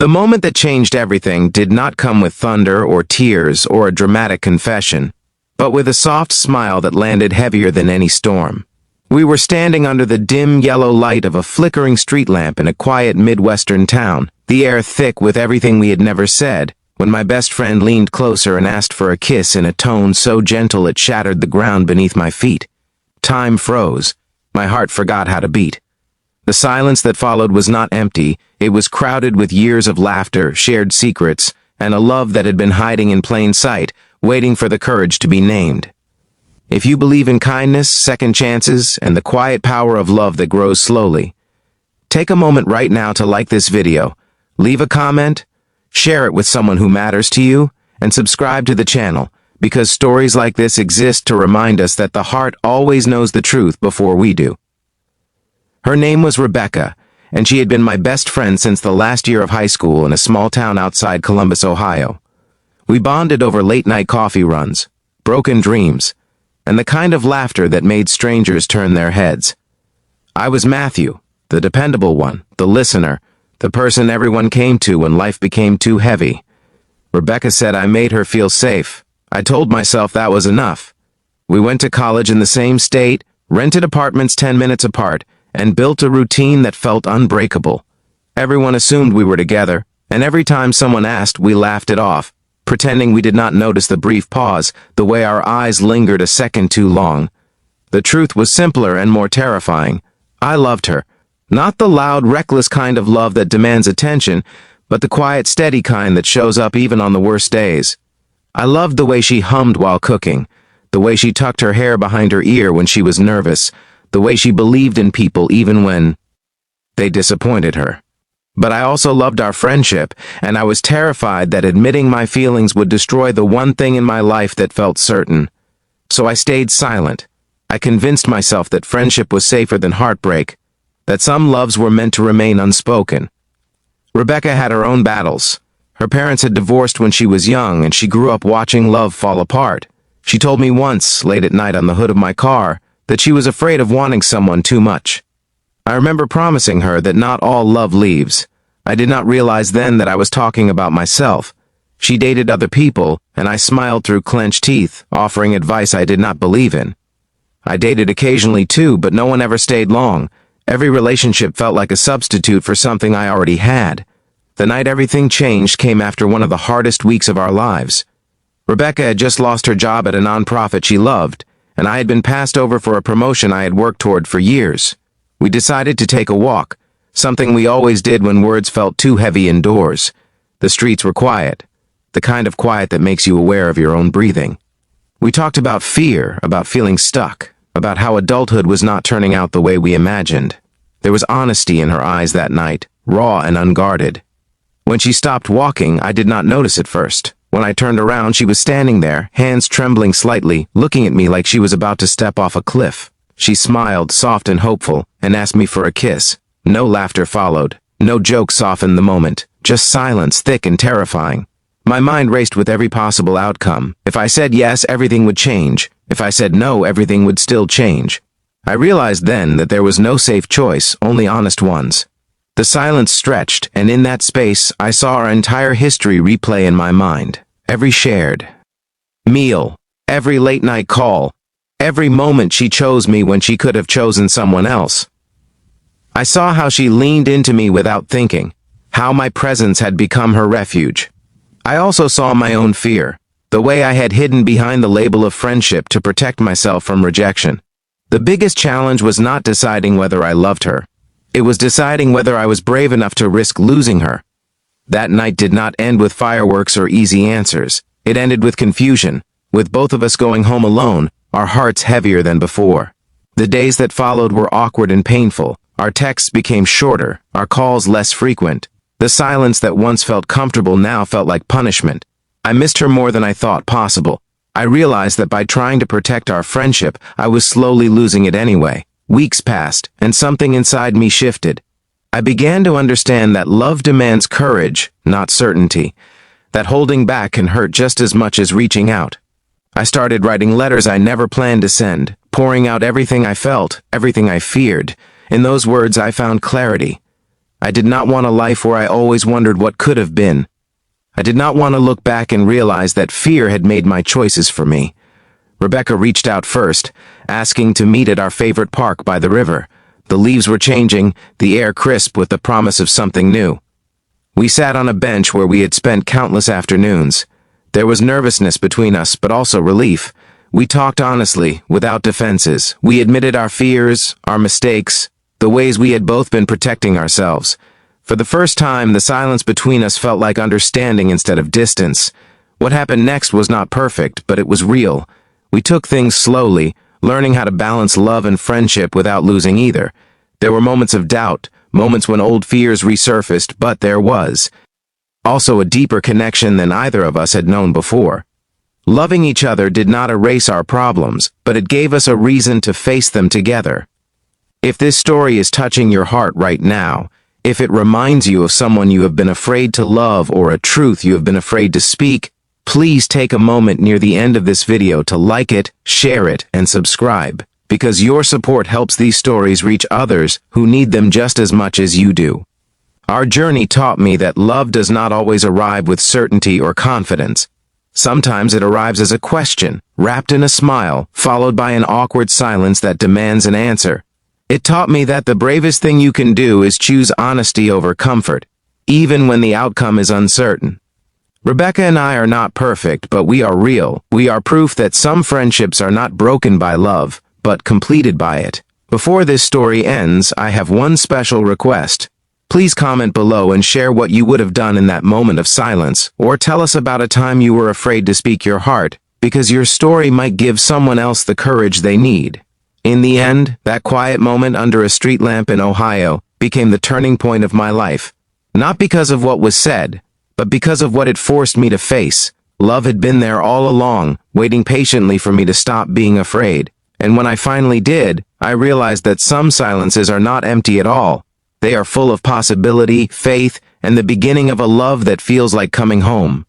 The moment that changed everything did not come with thunder or tears or a dramatic confession, but with a soft smile that landed heavier than any storm. We were standing under the dim yellow light of a flickering street lamp in a quiet Midwestern town, the air thick with everything we had never said, when my best friend leaned closer and asked for a kiss in a tone so gentle it shattered the ground beneath my feet. Time froze. My heart forgot how to beat. The silence that followed was not empty. It was crowded with years of laughter, shared secrets, and a love that had been hiding in plain sight, waiting for the courage to be named. If you believe in kindness, second chances, and the quiet power of love that grows slowly, take a moment right now to like this video, leave a comment, share it with someone who matters to you, and subscribe to the channel, because stories like this exist to remind us that the heart always knows the truth before we do. Her name was Rebecca, and she had been my best friend since the last year of high school in a small town outside Columbus, Ohio. We bonded over late-night coffee runs, broken dreams, and the kind of laughter that made strangers turn their heads. I was Matthew, the dependable one, the listener, the person everyone came to when life became too heavy. Rebecca said I made her feel safe. I told myself that was enough. We went to college in the same state, rented apartments 10 minutes apart, and built a routine that felt unbreakable. Everyone assumed we were together, and every time someone asked, we laughed it off, pretending we did not notice the brief pause, the way our eyes lingered a second too long. The truth was simpler and more terrifying. I loved her. Not the loud, reckless kind of love that demands attention, but the quiet, steady kind that shows up even on the worst days. I loved the way she hummed while cooking, the way she tucked her hair behind her ear when she was nervous, the way she believed in people even when they disappointed her. But I also loved our friendship, and I was terrified that admitting my feelings would destroy the one thing in my life that felt certain. So I stayed silent. I convinced myself that friendship was safer than heartbreak, that some loves were meant to remain unspoken. Rebecca had her own battles. Her parents had divorced when she was young, and she grew up watching love fall apart. She told me once, late at night on the hood of my car, that she was afraid of wanting someone too much. I remember promising her that not all love leaves. I did not realize then that I was talking about myself. She dated other people, and I smiled through clenched teeth, offering advice I did not believe in. I dated occasionally too, but no one ever stayed long. Every relationship felt like a substitute for something I already had. The night everything changed came after one of the hardest weeks of our lives. Rebecca had just lost her job at a nonprofit she loved, and I had been passed over for a promotion I had worked toward for years. We decided to take a walk, something we always did when words felt too heavy indoors. The streets were quiet, the kind of quiet that makes you aware of your own breathing. We talked about fear, about feeling stuck, about how adulthood was not turning out the way we imagined. There was honesty in her eyes that night, raw and unguarded. When she stopped walking, I did not notice at first. When I turned around, she was standing there, hands trembling slightly, looking at me like she was about to step off a cliff. She smiled, soft and hopeful, and asked me for a kiss. No laughter followed. No joke softened the moment. Just silence, thick and terrifying. My mind raced with every possible outcome. If I said yes, everything would change. If I said no, everything would still change. I realized then that there was no safe choice, only honest ones. The silence stretched, and in that space, I saw our entire history replay in my mind. Every shared meal, every late-night call, every moment she chose me when she could have chosen someone else. I saw how she leaned into me without thinking, how my presence had become her refuge. I also saw my own fear, the way I had hidden behind the label of friendship to protect myself from rejection. The biggest challenge was not deciding whether I loved her. It was deciding whether I was brave enough to risk losing her. That night did not end with fireworks or easy answers. It ended with confusion, with both of us going home alone, our hearts heavier than before. The days that followed were awkward and painful. Our texts became shorter, our calls less frequent. The silence that once felt comfortable now felt like punishment. I missed her more than I thought possible. I realized that by trying to protect our friendship, I was slowly losing it anyway. Weeks passed, and something inside me shifted. I began to understand that love demands courage, not certainty. That holding back can hurt just as much as reaching out. I started writing letters I never planned to send, pouring out everything I felt, everything I feared. In those words, I found clarity. I did not want a life where I always wondered what could have been. I did not want to look back and realize that fear had made my choices for me. Rebecca reached out first, asking to meet at our favorite park by the river. The leaves were changing, the air crisp with the promise of something new. We sat on a bench where we had spent countless afternoons. There was nervousness between us, but also relief. We talked honestly, without defenses. We admitted our fears, our mistakes, the ways we had both been protecting ourselves. For the first time, the silence between us felt like understanding instead of distance. What happened next was not perfect, but it was real. We took things slowly, learning how to balance love and friendship without losing either. There were moments of doubt, moments when old fears resurfaced, but there was also a deeper connection than either of us had known before. Loving each other did not erase our problems, but it gave us a reason to face them together. If this story is touching your heart right now, if it reminds you of someone you have been afraid to love or a truth you have been afraid to speak, please take a moment near the end of this video to like it, share it, and subscribe, because your support helps these stories reach others who need them just as much as you do. Our journey taught me that love does not always arrive with certainty or confidence. Sometimes it arrives as a question, wrapped in a smile, followed by an awkward silence that demands an answer. It taught me that the bravest thing you can do is choose honesty over comfort, even when the outcome is uncertain. Rebecca and I are not perfect, but we are real. We are proof that some friendships are not broken by love, but completed by it. Before this story ends, I have one special request. Please comment below and share what you would have done in that moment of silence, or tell us about a time you were afraid to speak your heart, because your story might give someone else the courage they need. In the end, that quiet moment under a street lamp in Ohio became the turning point of my life. Not because of what was said, but because of what it forced me to face. Love had been there all along, waiting patiently for me to stop being afraid. And when I finally did, I realized that some silences are not empty at all. They are full of possibility, faith, and the beginning of a love that feels like coming home.